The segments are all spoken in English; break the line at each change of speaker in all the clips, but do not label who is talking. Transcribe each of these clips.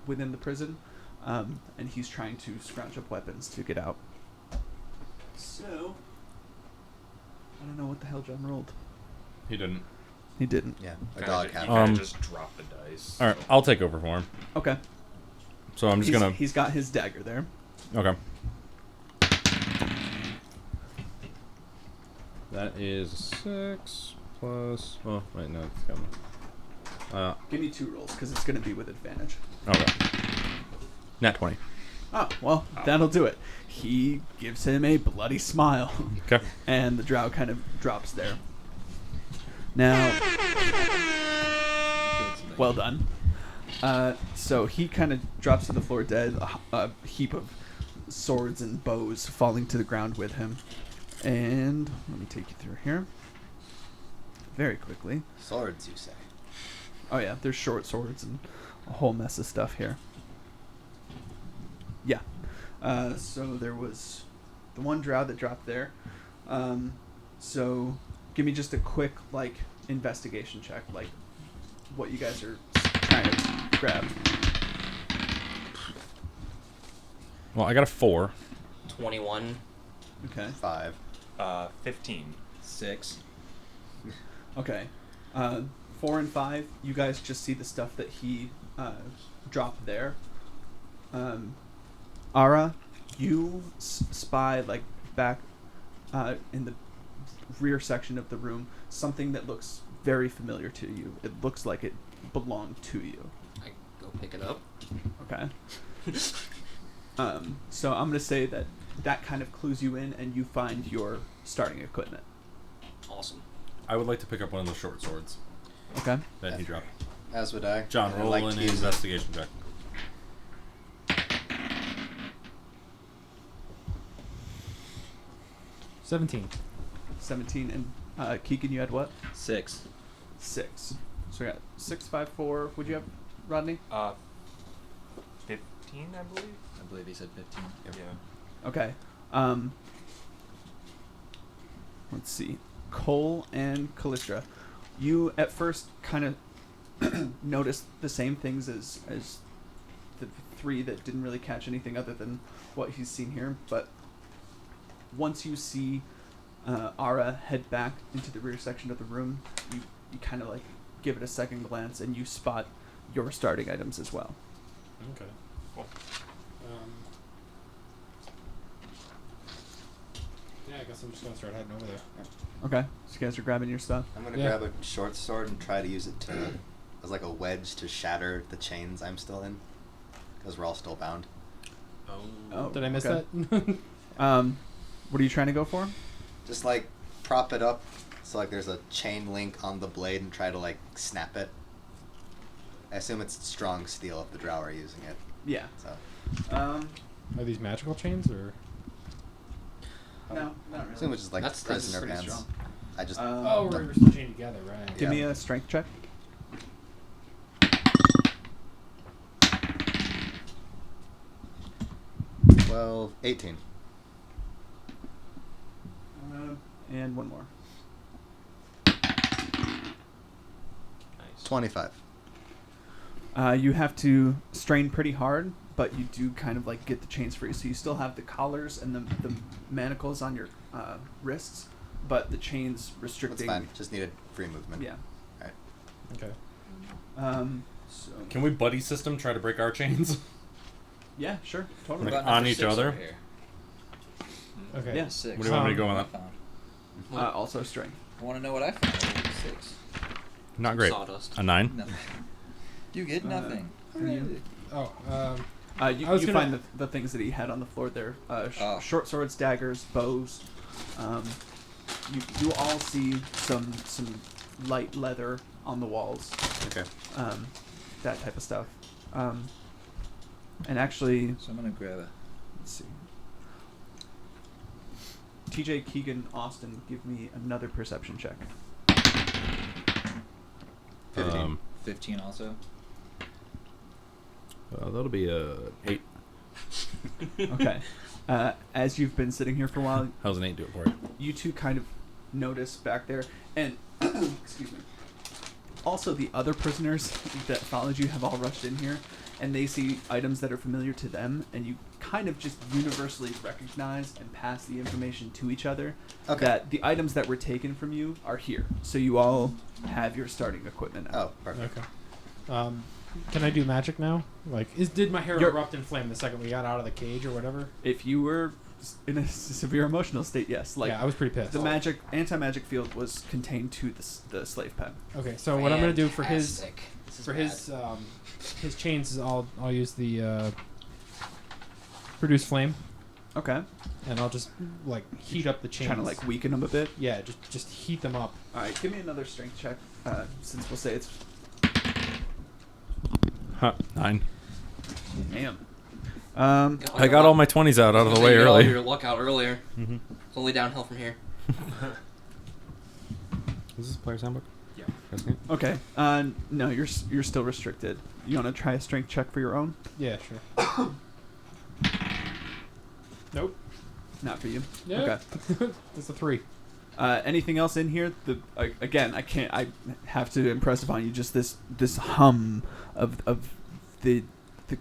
within the prison, and he's trying to scrounge up weapons to get out. So, I don't know what the hell John rolled.
He didn't.
He didn't.
Yeah, a dog
He
had
kind of just dropped the dice.
All right, I'll take over for him.
Okay.
So I'm just gonna.
He's got his dagger there.
Okay. That is 6 plus. Oh, wait, no, it's coming.
Give me 2 rolls because it's going to be with advantage.
Okay. Nat 20.
Oh, well, that'll do it. He gives him a bloody smile.
Okay.
And the drow kind of drops there. Now, well done. So he kind of drops to the floor dead, a heap of swords and bows falling to the ground with him. And let me take you through here very quickly.
swords, you say?
Oh yeah, there's short swords and a whole mess of stuff here. Yeah. So there was the one drow that dropped there. So give me just a quick investigation check, what you guys are trying to grab.
Well, I got a 4.
21.
Okay.
5.
15.
6.
Okay. 4 and 5, you guys just see the stuff that he dropped there. Ara, you spy back in the rear section of the room something that looks very familiar to you. It looks like it belonged to you.
I go pick it up.
Okay. So I'm gonna say that kind of clues you in, and you find your starting equipment.
Awesome.
I would like to pick up one of those short swords
Okay.
that he dropped.
As would I.
John,
And I'd
roll
like
an
to use it.
investigation check.
17.
17, and Keegan, you had what?
6.
6. So we got 6, 5, 4. Would you have, Rodney?
15, I believe.
I believe he said 15.
Yep. Yeah.
Okay. Let's see. Cole and Callistra, you at first kind of noticed the same things as the 3 that didn't really catch anything other than what he's seen here. But once you see Ara head back into the rear section of the room, you kind of give it a second glance, and you spot your starting items as well.
Okay.
Cool.
Yeah, I guess I'm just going to start heading over there.
Okay. So you guys are grabbing your stuff.
I'm going to grab a short sword and try to use it as a wedge to shatter the chains I'm still in. Because we're all still bound.
Oh,
Did I miss
okay.
that?
What are you trying to go for?
Just prop it up so there's a chain link on the blade and try to snap it. I assume it's strong steel if the drow are using it.
Yeah.
So
Are these magical chains or?
No, not
I assume
really.
it's just
That's
prisoner
pretty
bands.
strong.
I just
Oh, we're still chained together, right?
Give me a strength check.
Well, 18.
And one more.
Nice.
25.
You have to strain pretty hard, but you do kind of get the chains free. So you still have the collars and the manacles on your wrists, but the chains restricting.
That's fine. Just needed free movement.
Yeah.
Alright.
Okay.
So
Can we buddy system try to break our chains?
yeah, sure, totally.
Like, on each other?
Okay.
Yeah.
6.
What do you want me to go on that?
Also strength.
I want to know what I found. 6.
Not great.
Sawdust.
A 9?
Nothing. You get nothing.
You,
Oh,
you
I was gonna-
find the things that he had on the floor there:
Oh.
short swords, daggers, bows. You all see some light leather on the walls.
Okay.
That type of stuff. And actually,
So I'm going to grab a...
let's see. TJ, Keegan, Austin, give me another perception check.
15.
15 also.
That'll be a 8.
Okay. As you've been sitting here for a while,
How's an 8 do it for you?
you two kind of notice back there, and excuse me. Also, the other prisoners that followed you have all rushed in here, and they see items that are familiar to them, and you kind of just universally recognize and pass the information to each other that the items that were taken from you are here. So you all have your starting equipment now.
Oh, perfect.
Okay. Can I do magic now? Like, did my hair erupt in flame the second we got out of the cage or whatever?
If you were in a severe emotional state, yes. Like,
yeah, I was pretty pissed.
The anti-magic field was contained to the slave pen.
Okay, so what I'm gonna do for his
Fantastic.
his chains is I'll use the produce flame,
Okay.
and I'll just like heat up the chains.
Trying to like weaken them a bit.
Yeah, just heat them up.
All right, give me another strength check. Since we'll say it's
9.
damn.
I got all my 20s out of the way
You got all
early.
your luck out earlier.
Mm-hmm.
It's only downhill from here.
Is this player's handbook?
Yeah.
Okay. No, you're still restricted. You want to try a strength check for your own?
Yeah, sure. Nope.
Not for you.
Yeah.
Okay.
That's a 3.
Anything else in here? Again, I can't. I have to impress upon you just this hum of the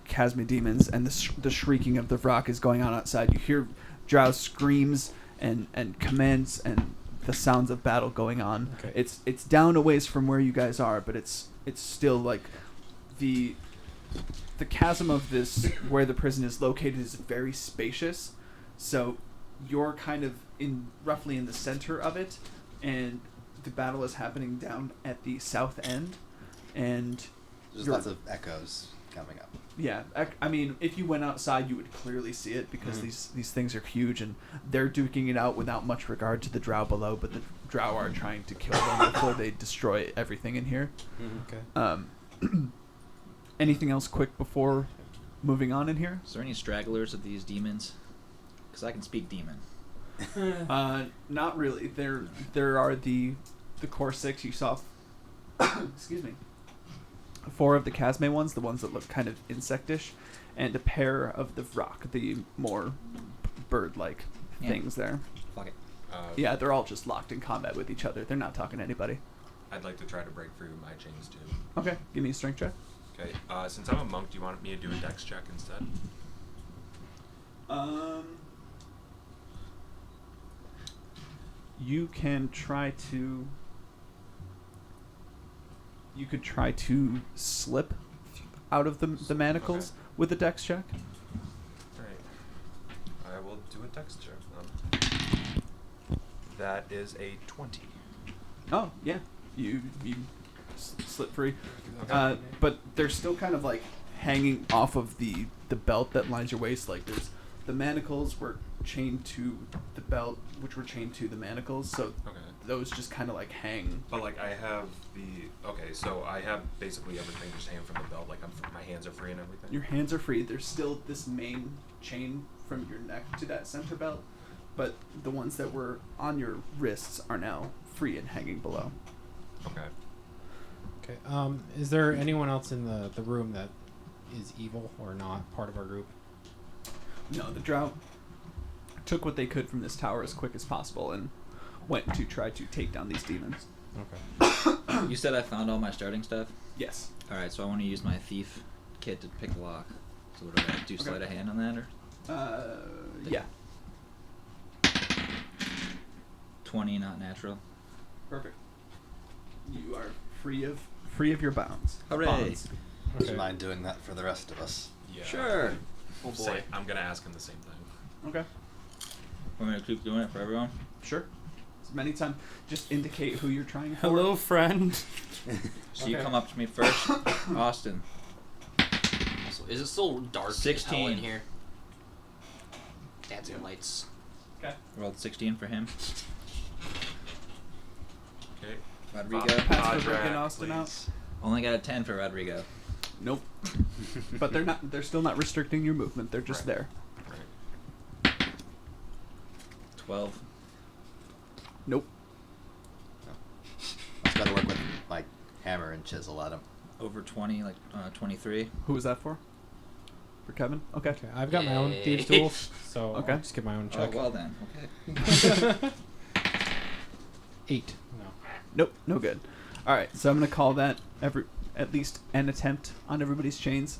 Chasme demons and the shrieking of the Vrock is going on outside. You hear Drow's screams and commands and the sounds of battle going on.
Okay.
It's down a ways from where you guys are, but it's still like the chasm of this where the prison is located is very spacious. So you're kind of roughly in the center of it, and the battle is happening down at the south end, and
There's lots of echoes coming up.
yeah, I mean, if you went outside, you would clearly see it because these things are huge, and they're duking it out without much regard to the Drow below, but the Drow are trying to kill them before they destroy everything in here.
Okay.
Anything else quick before moving on in here?
Is there any stragglers of these demons? Because I can speak demon.
Not really. There are the core 6 you saw. Excuse me. 4 of the Chasme ones, the ones that look kind of insectish, and a pair of the Vrock, the more bird-like things there.
Fuck it.
Yeah, they're all just locked in combat with each other. They're not talking to anybody.
I'd like to try to break free with my chains too.
Okay, give me a strength check.
Okay. Since I'm a monk, do you want me to do a dex check instead?
You can try to. You could try to slip out of the manacles with a dex check.
Alright. I will do a dex check then. That is a 20.
Oh yeah, you slip free,
Okay.
but they're still kind of like hanging off of the belt that lines your waist. Like the manacles were chained to the belt, which were chained to the manacles. So
Okay.
those just kind of like hang.
But like I have so I have basically everything just hanging from the belt. Like my hands are free and everything.
Your hands are free. There's still this main chain from your neck to that center belt, but the ones that were on your wrists are now free and hanging below.
Okay.
Okay. Is there anyone else in the room that is evil or not part of our group?
No, the Drow took what they could from this tower as quick as possible and went to try to take down these demons.
Okay.
You said I found all my starting stuff?
Yes.
Alright, so I want to use my thief kit to pick the lock. So what do I do? Sleight of hand on that, or?
Yeah.
20, not natural.
Perfect. You are free of your bounds.
Hooray.
Bonds.
Would
Okay.
you mind doing that for the rest of us?
Yeah.
Sure.
Oh boy.
I'm gonna ask him the same thing.
Okay.
Want me to keep doing it for everyone?
Sure. As many times, just indicate who you're trying for.
Hello, friend.
So you
Okay.
come up to me first. Austin.
So is it still dark as hell
16.
in here? Dancing lights.
Okay.
Rolled 16 for him.
Okay.
Rodrigo.
Pass for breaking Austin out.
Only got a 10 for Rodrigo.
Nope. But they're still not restricting your movement. They're just
Right.
there.
Right.
12.
Nope.
Just gotta work with my hammer and chisel at him.
Over 20, like 23.
Who was that for? For Kevin? Okay.
Okay. I've got my own
Yay.
thieves tools, so
Okay.
I'll just get my own
Oh,
check.
well then. Okay.
8. No.
Nope. No good. All right. So I'm gonna call that at least an attempt on everybody's chains.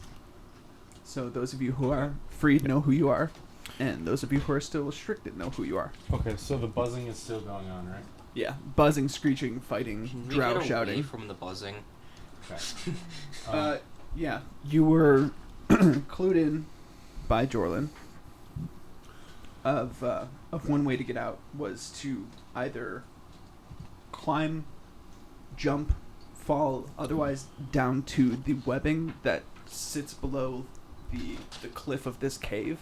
So those of you who are freed know who you are, and those of you who are still restricted know who you are.
Okay, so the buzzing is still going on, right?
Yeah, buzzing, screeching, fighting,
Can we
drow
get away
shouting.
from the buzzing?
Okay.
Yeah, you were clued in by Jorlin of one way to get out was to either climb, jump, fall, otherwise down to the webbing that sits below the cliff of this cave.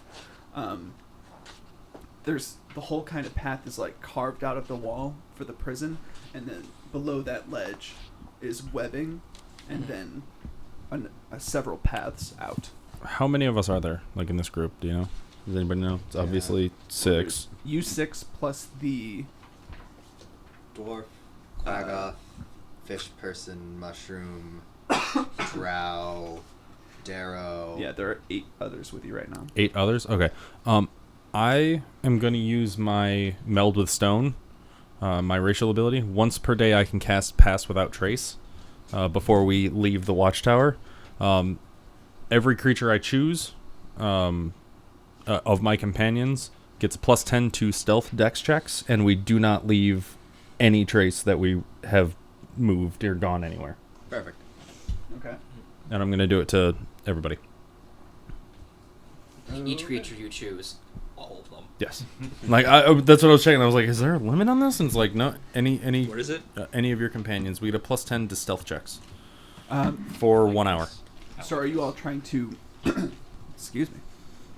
There's the whole kind of path is like carved out of the wall for the prison, and then below that ledge is webbing, and then several paths out.
How many of us are there, like, in this group? Do you know? Does anybody know? It's obviously 6.
You 6 plus the
Dwarf, Quaggoth, fish person, mushroom, drow, darrow.
yeah. There are 8 others with you right now.
8 others? Okay. I am going to use my Meld with Stone, my racial ability. Once per day I can cast Pass Without Trace before we leave the Watchtower. Every creature I choose of my companions gets a +10 to stealth dex checks, and we do not leave any trace that we have moved or gone anywhere.
Perfect.
Okay.
And I'm going to do it to everybody.
Each creature you choose, all of them.
Yes. Like, that's what I was checking. I was like, is there a limit on this? And it's like, no, any
What is it?
any of your companions, we get a +10 to stealth checks for 1 hour.
So are you all trying to? Excuse me.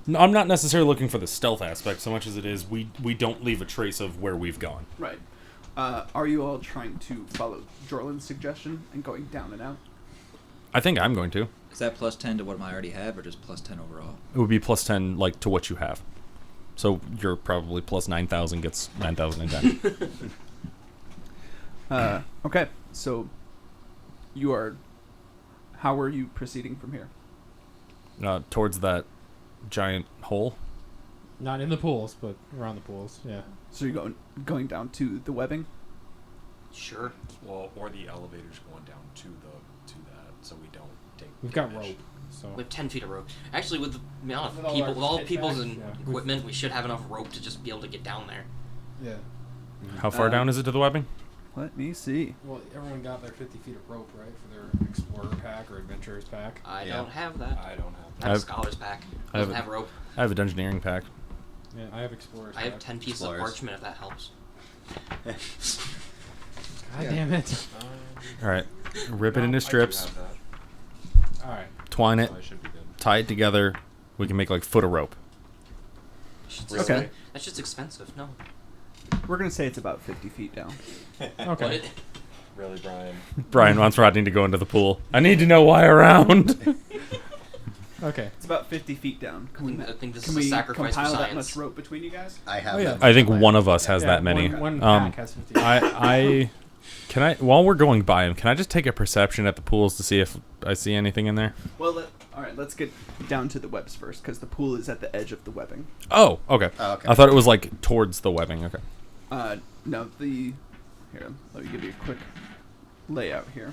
No, I'm not necessarily looking for the stealth aspect so much as it is we don't leave a trace of where we've gone.
Right. Are you all trying to follow Jorlin's suggestion and going down and out?
I think I'm going to.
Is that +10 to what I already have, or just +10 overall?
It would be +10 like to what you have. So you're probably +9,000 gets 9,010.
Okay. So you are. How are you proceeding from here?
Towards that giant hole.
Not in the pools, but around the pools. Yeah.
So you're going down to the webbing.
Sure.
Well, or the elevators going down to that, so we don't take.
We've got
damage.
rope, so.
We have 10 feet of rope. Actually, with the amount
With
of
all
people,
our
with all
head
people's
bags,
and
yeah.
equipment, we should have enough rope to just be able to get down there.
Yeah.
How far down is it to the webbing?
Let me see.
Well, everyone got their 50 feet of rope, right, for their explorer pack or adventurers pack.
I
Yeah.
don't have that.
I don't have.
I have a
I've-
scholar's pack.
I have
Doesn't
a-
have rope.
I have a dungeoneering pack.
Yeah, I have explorers.
I have
pack.
10 pieces
Explorers.
of parchment, if that helps.
God damn it.
All right. Rip it
No,
into
I do
strips,
have that,
All right.
twine it,
so I should be good.
tie it together. We can make like foot of rope.
Okay.
That's just expensive. No.
We're gonna say it's about 50 feet down.
Okay.
What?
Really, Brian?
Brian wants Rodney to go into the pool. I need to know why around.
Okay.
It's about 50 feet down.
I think this
Can
is a
we
sacrifice for
compile that
science.
much rope between you guys?
I have.
Oh, yeah.
them.
I think one of us has
Yeah,
that many.
One pack has 50.
I can I while we're going by him, can I just take a perception at the pools to see if I see anything in there?
Well, all right. Let's get down to the webs first, because the pool is at the edge of the webbing.
Oh, okay.
Oh, okay.
I thought it was like towards the webbing. Okay.
No, here. Let me give you a quick layout here.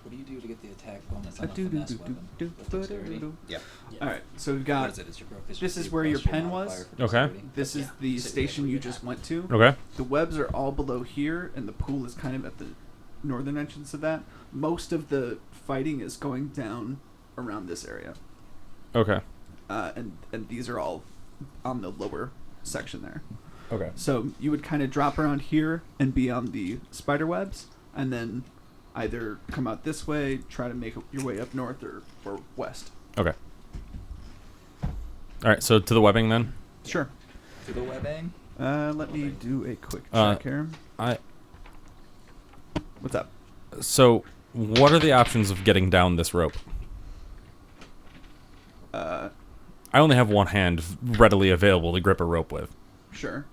What do you do to get the attack bonus on a finesse weapon? With dexterity?
Yep.
All right. So we've
What
got.
is it? It's your
This is where your pen was?
Okay.
This is the station you just went to.
Okay.
The webs are all below here, and the pool is kind of at the northern entrance of that. Most of the fighting is going down around this area,
Okay.
and these are all on the lower section there.
Okay.
So you would kind of drop around here and be on the spider webs, and then either come out this way, try to make your way up north or west.
Okay. All right. So to the webbing then.
Sure.
To the webbing?
Let me do a quick
Uh,
check here. What's up?
So what are the options of getting down this rope? I only have one hand readily available to grip a rope with.
Sure.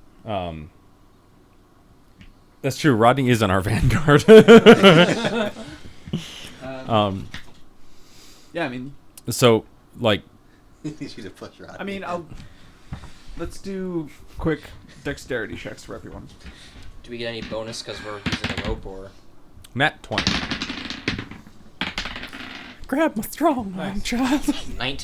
That's true. Rodney is on our vanguard.
Yeah, I mean,
So, like,
You need to push Rodney.
I mean, let's do quick dexterity checks for everyone.
Do we get any bonus because we're using the rope, or
Matt 20. Grab my strong arm, child.
19?